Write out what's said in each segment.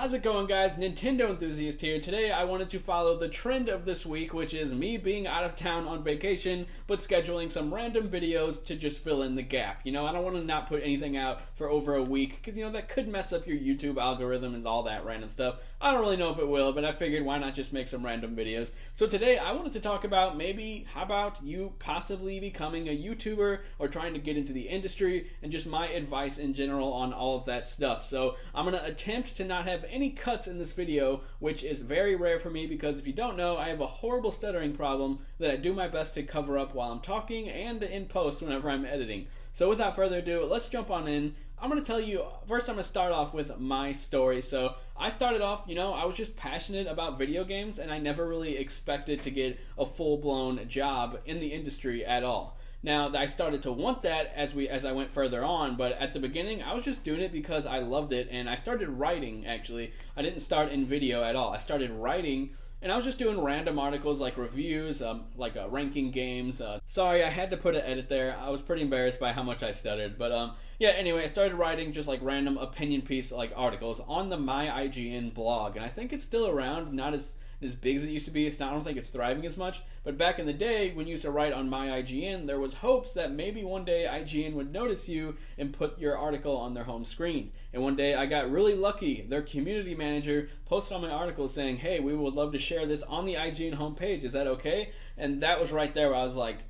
How's it going, guys? Nintendo Enthusiast here. Today I wanted to follow the trend of this week, which is me being out of town on vacation, but scheduling some random videos to just fill in the gap. I don't want to not put anything out for over a week, because, that could mess up your YouTube algorithm and all that random stuff. I don't really know if it will, but I figured why not just make some random videos. So today I wanted to talk about how about you possibly becoming a YouTuber or trying to get into the industry, and just my advice in general on all of that stuff. So I'm going to attempt to not have any cuts in this video, which is very rare for me because if you don't know, I have a horrible stuttering problem that I do my best to cover up while I'm talking and in post whenever I'm editing. So without further ado, let's jump on in. I'm going to tell you, first I'm going to start off with my story. So I started off, I was just passionate about video games and I never really expected to get a full-blown job in the industry at all. Now, I started to want that as I went further on, but at the beginning, I was just doing it because I loved it, and I started writing, actually. I didn't start in video at all. I started writing, and I was just doing random articles like reviews, ranking games. Sorry, I had to put an edit there. I was pretty embarrassed by how much I stuttered, but anyway, I started writing just like random opinion piece articles on the My IGN blog, and I think it's still around, not as big as it used to be. I don't think it's thriving as much, but back in the day when you used to write on My IGN, there was hopes that maybe one day IGN would notice you and put your article on their home screen. And one day I got really lucky. Their community manager posted on my article saying, "Hey, we would love to share this on the IGN homepage. Is that okay?" And that was right there where I was like,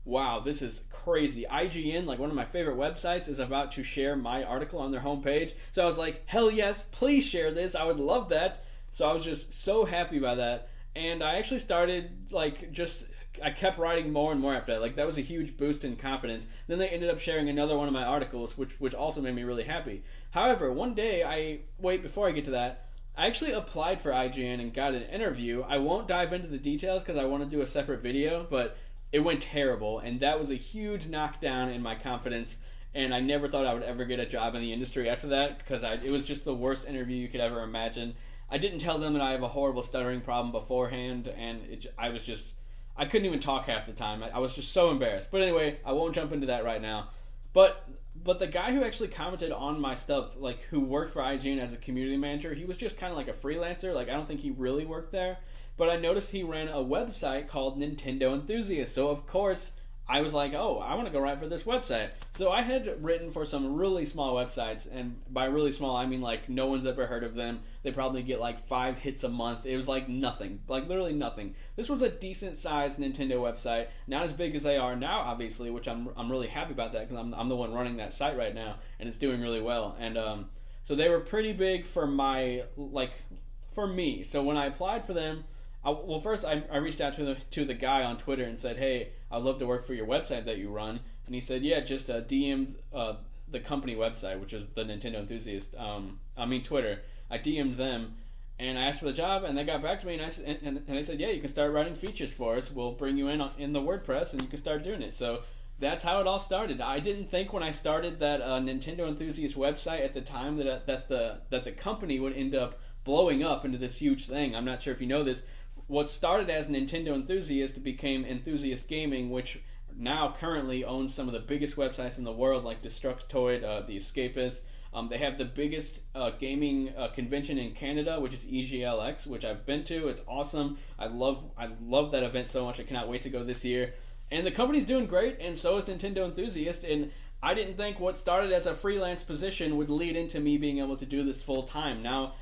wow, this is crazy. IGN, one of my favorite websites, is about to share my article on their homepage. So I was like, hell yes, please share this. I would love that. So I was just so happy by that, and I actually started, I kept writing more and more after that. That was a huge boost in confidence. Then they ended up sharing another one of my articles, which also made me really happy. However, one day, before I get to that, I actually applied for IGN and got an interview. I won't dive into the details because I want to do a separate video, but it went terrible, and that was a huge knockdown in my confidence. And I never thought I would ever get a job in the industry after that because it was just the worst interview you could ever imagine. I didn't tell them that I have a horrible stuttering problem beforehand, and I couldn't even talk half the time. I was just so embarrassed. But anyway, I won't jump into that right now. But the guy who actually commented on my stuff, who worked for IGN as a community manager, he was just kind of like a freelancer. I don't think he really worked there. But I noticed he ran a website called Nintendo Enthusiast. So of course, I was like, oh, I want to go write for this website. So I had written for some really small websites, and by really small, I mean no one's ever heard of them. They probably get 5 hits a month. It was nothing, literally nothing. This was a decent sized Nintendo website, not as big as they are now, obviously, which I'm really happy about that because I'm the one running that site right now, and it's doing really well. And so they were pretty big for for me. So when I applied for them, first I reached out to the guy on Twitter and said, "Hey, I'd love to work for your website that you run." And he said, "Yeah, just DM the company website, which is the Nintendo Enthusiast. Twitter." I DM'd them, and I asked for the job, and they got back to me, and they said, "Yeah, you can start writing features for us. We'll bring you in the WordPress, and you can start doing it." So that's how it all started. I didn't think when I started that Nintendo Enthusiast website at the time that the company would end up blowing up into this huge thing. I'm not sure if you know this. What started as Nintendo Enthusiast became Enthusiast Gaming, which now currently owns some of the biggest websites in the world, like Destructoid, The Escapist. They have the biggest gaming convention in Canada, which is EGLX, which I've been to. It's awesome. I love that event so much. I cannot wait to go this year. And the company's doing great, and so is Nintendo Enthusiast. And I didn't think what started as a freelance position would lead into me being able to do this full time. Now,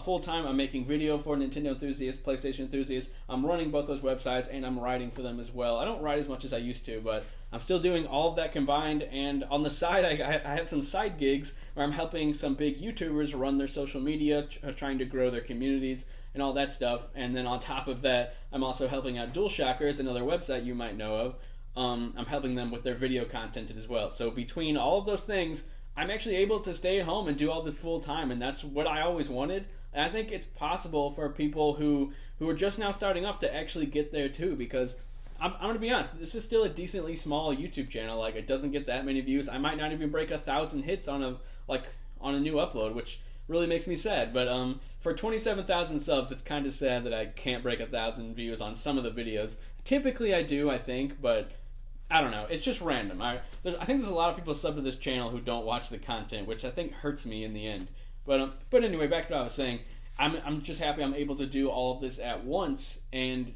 full time, I'm making video for Nintendo Enthusiast, PlayStation Enthusiast. I'm running both those websites, and I'm writing for them as well. I don't write as much as I used to, but I'm still doing all of that combined. And on the side, I have some side gigs where I'm helping some big YouTubers run their social media, trying to grow their communities and all that stuff. And then on top of that, I'm also helping out DualShockers, another website you might know of. I'm helping them with their video content as well. So between all of those things, I'm actually able to stay at home and do all this full time, and that's what I always wanted. And I think it's possible for people who are just now starting up to actually get there too, because I'm going to be honest, this is still a decently small YouTube channel. It doesn't get that many views. I might not even break 1,000 hits on a new upload, which really makes me sad. But for 27,000 subs, it's kind of sad that I can't break 1,000 views on some of the videos. Typically I do, I think, but I don't know. It's just random. I think there's a lot of people sub to this channel who don't watch the content, which I think hurts me in the end. But anyway, back to what I was saying. I'm just happy I'm able to do all of this at once, and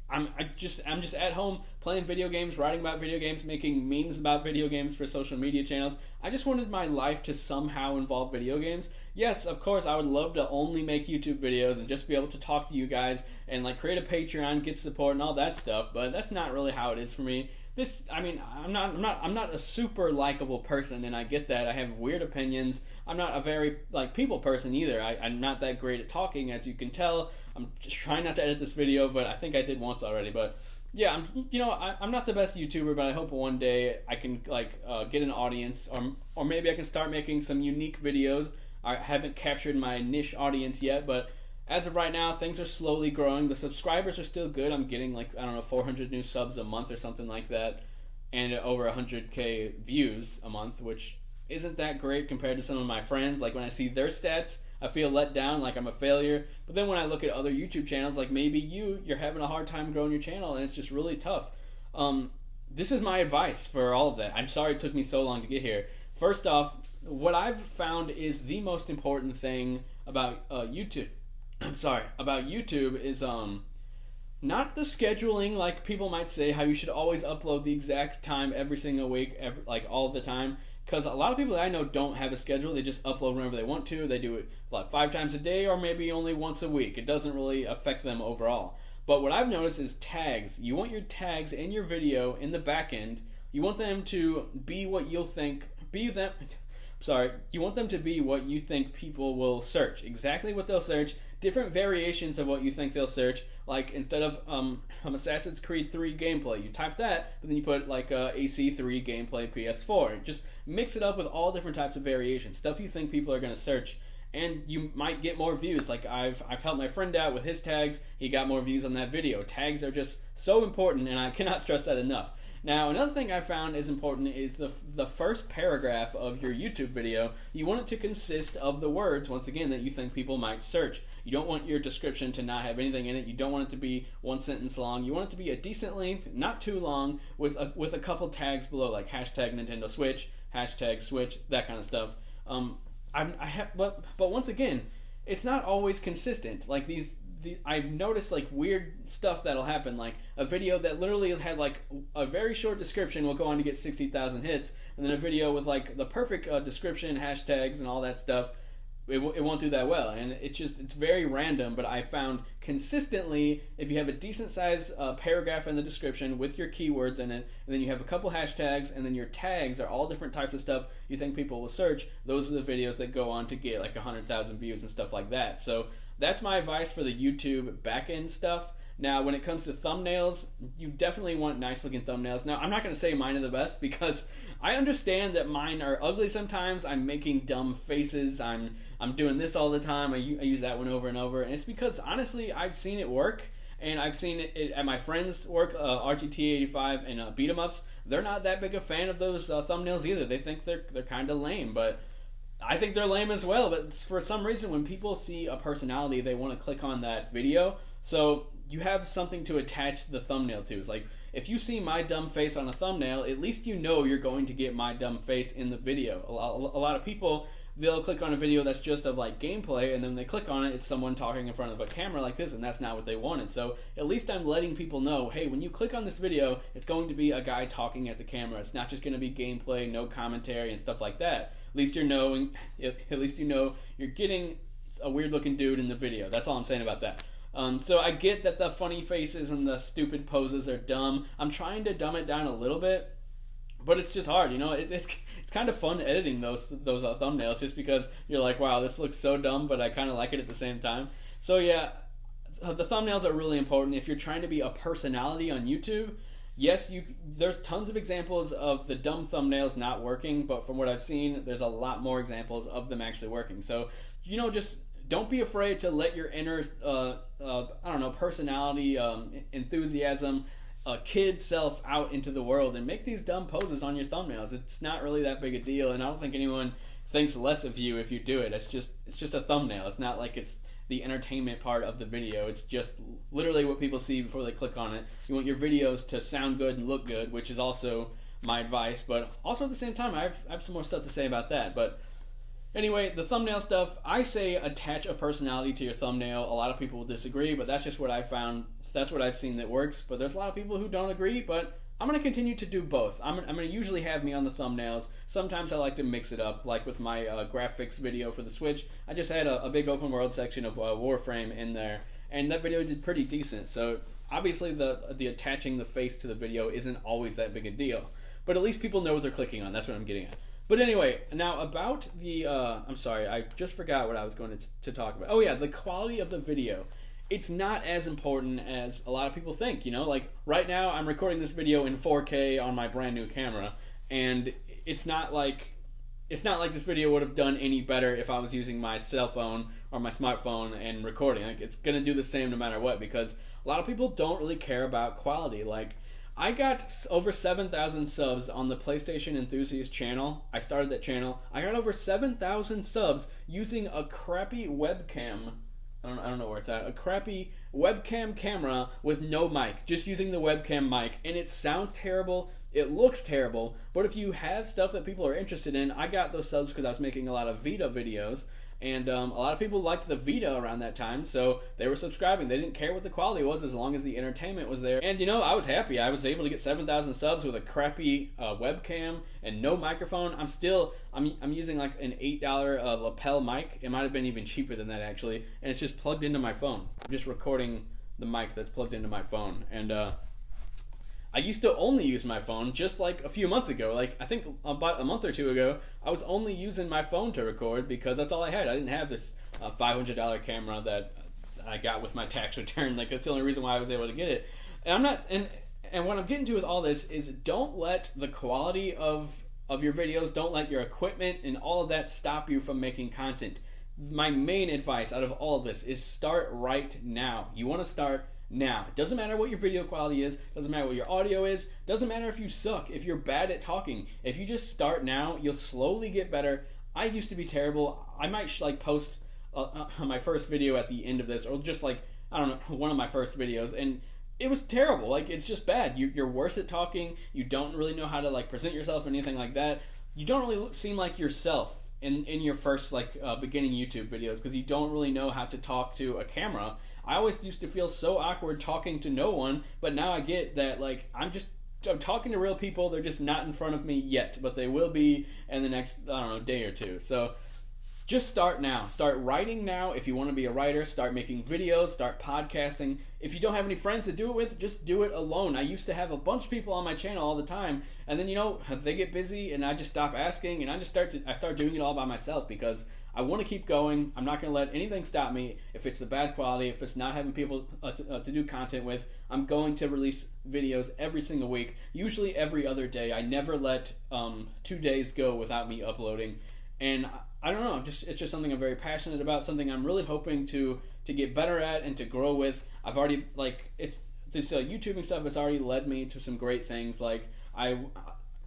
I'm just at home playing video games, writing about video games, making memes about video games for social media channels. I just wanted my life to somehow involve video games. Yes, of course, I would love to only make YouTube videos and just be able to talk to you guys and like create a Patreon, get support, and all that stuff. But that's not really how it is for me. I'm not a super likable person, and I get that. I have weird opinions. I'm not a very people person either. I'm not that great at talking, as you can tell. I'm just trying not to edit this video, but I think I did once already. But yeah, I'm not the best YouTuber, but I hope one day I can get an audience, or maybe I can start making some unique videos. I haven't captured my niche audience yet, but as of right now, things are slowly growing. The subscribers are still good. I'm getting 400 new subs a month or something like that, and over 100K views a month, which isn't that great compared to some of my friends. Like when I see their stats, I feel let down, like I'm a failure. But then when I look at other YouTube channels, like maybe you're having a hard time growing your channel, and it's just really tough. This is my advice for all of that. I'm sorry it took me so long to get here. First off, what I've found is the most important thing about YouTube. About YouTube is not the scheduling, like people might say, how you should always upload the exact time every single week, all the time. Because a lot of people that I know don't have a schedule. They just upload whenever they want to. They do it 5 times a day or maybe only once a week. It doesn't really affect them overall. But what I've noticed is tags. You want your tags in your video in the back end. You want them to be what you'll think. You want them to be what you think people will search. Exactly what they'll search. Different variations of what you think they'll search. Like instead of Assassin's Creed 3 gameplay, you type that, but then you put AC3 gameplay PS4. Just mix it up with all different types of variations. Stuff you think people are going to search. And you might get more views. Like I've helped my friend out with his tags. He got more views on that video. Tags are just so important, and I cannot stress that enough. Now, another thing I found is important is the first paragraph of your YouTube video. You want it to consist of the words, once again, that you think people might search. You don't want your description to not have anything in it. You don't want it to be one sentence long. You want it to be a decent length, not too long, with a couple tags below, like hashtag Nintendo Switch, hashtag Switch, that kind of stuff. But once again, it's not always consistent. Like I've noticed weird stuff that'll happen. Like a video that literally had a very short description will go on to get 60,000 hits, and then a video with the perfect description, hashtags, and all that stuff, it won't do that well. And it's very random. But I found consistently, if you have a decent size paragraph in the description with your keywords in it, and then you have a couple hashtags, and then your tags are all different types of stuff you think people will search, those are the videos that go on to get 100,000 views and stuff like that. So that's my advice for the YouTube backend stuff. Now, when it comes to thumbnails, you definitely want nice-looking thumbnails. Now, I'm not going to say mine are the best because I understand that mine are ugly sometimes. I'm making dumb faces. I'm doing this all the time. I use that one over and over. And it's because, honestly, I've seen it work. And I've seen it at my friends' work, RGT85 and Beat 'em Ups. They're not that big a fan of those thumbnails either. They think they're kind of lame, but I think they're lame as well. But for some reason, when people see a personality, they want to click on that video. So you have something to attach the thumbnail to. It's like, if you see my dumb face on a thumbnail, at least you know you're going to get my dumb face in the video. A lot of people, they'll click on a video that's just of gameplay, and then they click on it, it's someone talking in front of a camera like this, and that's not what they wanted. So at least I'm letting people know, hey, when you click on this video, it's going to be a guy talking at the camera. It's not just going to be gameplay, no commentary, and stuff like that. At least you know you're getting a weird looking dude in the video. That's all I'm saying about that. So I get that the funny faces and the stupid poses are dumb. I'm trying to dumb it down a little bit, but it's just hard, It's kind of fun editing those thumbnails, just because you're like, wow, this looks so dumb, but I kind of like it at the same time. So yeah, the thumbnails are really important if you're trying to be a personality on YouTube. Yes, there's tons of examples of the dumb thumbnails not working, but from what I've seen, there's a lot more examples of them actually working. So just don't be afraid to let your inner personality, enthusiasm, kid self out into the world and make these dumb poses on your thumbnails. It's not really that big a deal, and I don't think anyone thinks less of you if you do it. It's just a thumbnail. It's not like it's the entertainment part of the video. It's just literally what people see before they click on it. You want your videos to sound good and look good, which is also my advice, but also at the same time, I have some more stuff to say about that. But Anyway, the thumbnail stuff, I say attach a personality to your thumbnail. A lot of people will disagree, but that's just what I found. That's what I've seen that works. But there's a lot of people who don't agree, but I'm going to continue to do both. I'm going to usually have me on the thumbnails. Sometimes I like to mix it up, like with my graphics video for the Switch. I just had a big open world section of Warframe in there, and that video did pretty decent. So obviously the attaching the face to the video isn't always that big a deal. But at least people know what they're clicking on. That's what I'm getting at. But anyway, now about the, I'm sorry, I just forgot what I was going to talk about. Oh yeah, the quality of the video. It's not as important as a lot of people think, you know? Like, right now, I'm recording this video in 4K on my brand new camera, and it's not like this video would have done any better if I was using my cell phone or my smartphone and recording. Like, it's gonna do the same no matter what, because a lot of people don't really care about quality. Like, I got over 7,000 subs on the PlayStation Enthusiast channel. I started that channel. I got over 7,000 subs using a crappy webcam. I don't know where it's at. A crappy webcam camera with no mic. Just using the webcam mic. And it sounds terrible. It looks terrible. But if you have stuff that people are interested in, I got those subs because I was making a lot of Vita videos. And a lot of people liked the Vita around that time, so they were subscribing. They didn't care what the quality was as long as the entertainment was there. And, you know, I was happy. I was able to get 7,000 subs with a crappy webcam and no microphone. I'm using like an $8 lapel mic. It might have been even cheaper than that, actually. And it's just plugged into my phone. I'm just recording the mic that's plugged into my phone. And I used to only use my phone just like a few months ago. Like, I think about a month or two ago, I was only using my phone to record because that's all I had. I didn't have this $500 camera that I got with my tax return. Like, that's the only reason why I was able to get it. And I'm not, and what I'm getting to with all this is don't let the quality of your videos, don't let your equipment and all of that stop you from making content. My main advice out of all of this is start right now. You want to start now. It doesn't matter what your video quality is, doesn't matter what your audio is, doesn't matter if you suck, if you're bad at talking. If you just start now, you'll slowly get better. I used to be terrible. I might post my first video at the end of this, or just like, I don't know, one of my first videos, and it was terrible. Like, it's just bad. You're worse at talking. You don't really know how to like present yourself or anything like that. You don't really seem like yourself in your first beginning YouTube videos because you don't really know how to talk to a camera. I always used to feel so awkward talking to no one, but now I get that I'm talking to real people. They're just not in front of me yet, but they will be in the next, day or two. So just start now. Start writing now. If you want to be a writer, start making videos, start podcasting. If you don't have any friends to do it with, just do it alone. I used to have a bunch of people on my channel all the time, and then, they get busy, and I just stop asking, and I start doing it all by myself because I want to keep going. I'm not going to let anything stop me. If it's the bad quality, if it's not having people to do content with, I'm going to release videos every single week, usually every other day. I never let 2 days go without me uploading. And I don't know, it's just something I'm very passionate about, something I'm really hoping to get better at and to grow with. I've already, this YouTubing stuff has already led me to some great things.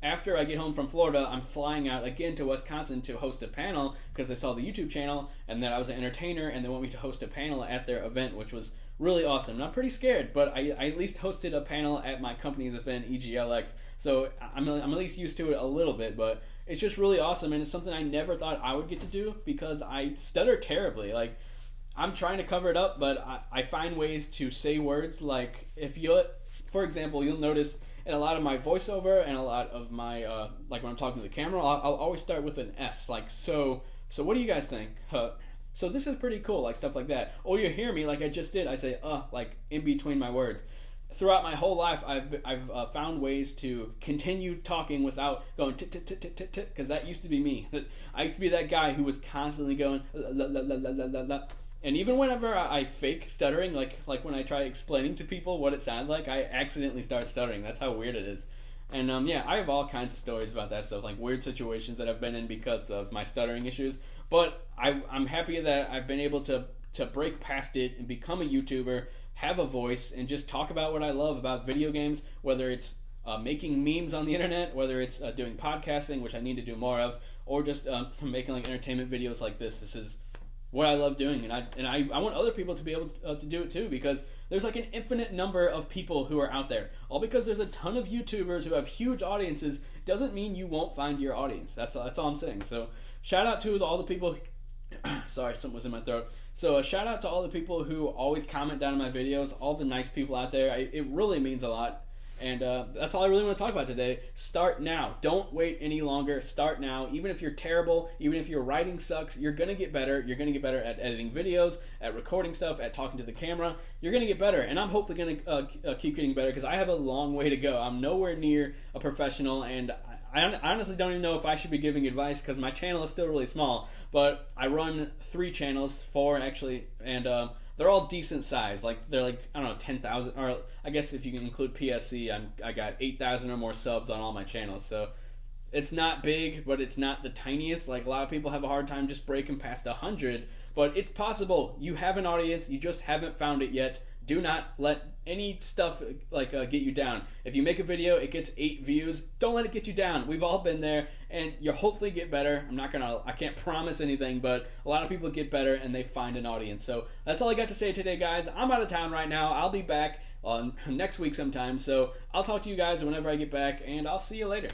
After I get home from Florida, I'm flying out again to Wisconsin to host a panel because they saw the YouTube channel and that I was an entertainer and they want me to host a panel at their event, which was really awesome. And I'm pretty scared, but I at least hosted a panel at my company's event, EGLX, so I'm at least used to it a little bit, but it's just really awesome, and it's something I never thought I would get to do because I stutter terribly. I'm trying to cover it up, but I find ways to say words. For example, you'll notice in a lot of my voiceover and a lot of my, when I'm talking to the camera, I'll always start with an S, so what do you guys think? So this is pretty cool, stuff like that. Or you hear me, like I just did, I say, in between my words. Throughout my whole life, I've found ways to continue talking without going tit, because that used to be me. I used to be that guy who was constantly going la la la la la la la. And even whenever I fake stuttering, like when I try explaining to people what it sounded like, I accidentally start stuttering. That's how weird it is. And I have all kinds of stories about that stuff, like weird situations that I've been in because of my stuttering issues. But I'm happy that I've been able to break past it and become a YouTuber, have a voice, and just talk about what I love about video games, whether it's making memes on the internet, whether it's doing podcasting, which I need to do more of, or just making entertainment videos like this. what I love doing, and I want other people to be able to do it too, because there's like an infinite number of people who are out there. All because there's a ton of YouTubers who have huge audiences doesn't mean you won't find your audience. That's all I'm saying. So shout out to all the people. Sorry, something was in my throat. So a shout out to all the people who always comment down on my videos, all the nice people out there. It really means a lot. And that's all I really want to talk about today. Start now. Don't wait any longer. Start now. Even if you're terrible, even if your writing sucks, you're going to get better. You're going to get better at editing videos, at recording stuff, at talking to the camera. You're going to get better. And I'm hopefully going to keep getting better, because I have a long way to go. I'm nowhere near a professional, and I honestly don't even know if I should be giving advice, because my channel is still really small. But I run 3 channels, 4 actually, and they're all decent size. Like, they're like, I don't know, 10,000, or I guess if you can include PSC, I got 8,000 or more subs on all my channels. So it's not big, but it's not the tiniest. Like, a lot of people have a hard time just breaking past 100, but it's possible. You have an audience, you just haven't found it yet. Do not let any stuff get you down. If you make a video, it gets 8 views. Don't let it get you down. We've all been there, and you'll hopefully get better. I can't promise anything, but a lot of people get better and they find an audience. So that's all I got to say today, guys. I'm out of town right now. I'll be back on next week sometime. So I'll talk to you guys whenever I get back, and I'll see you later.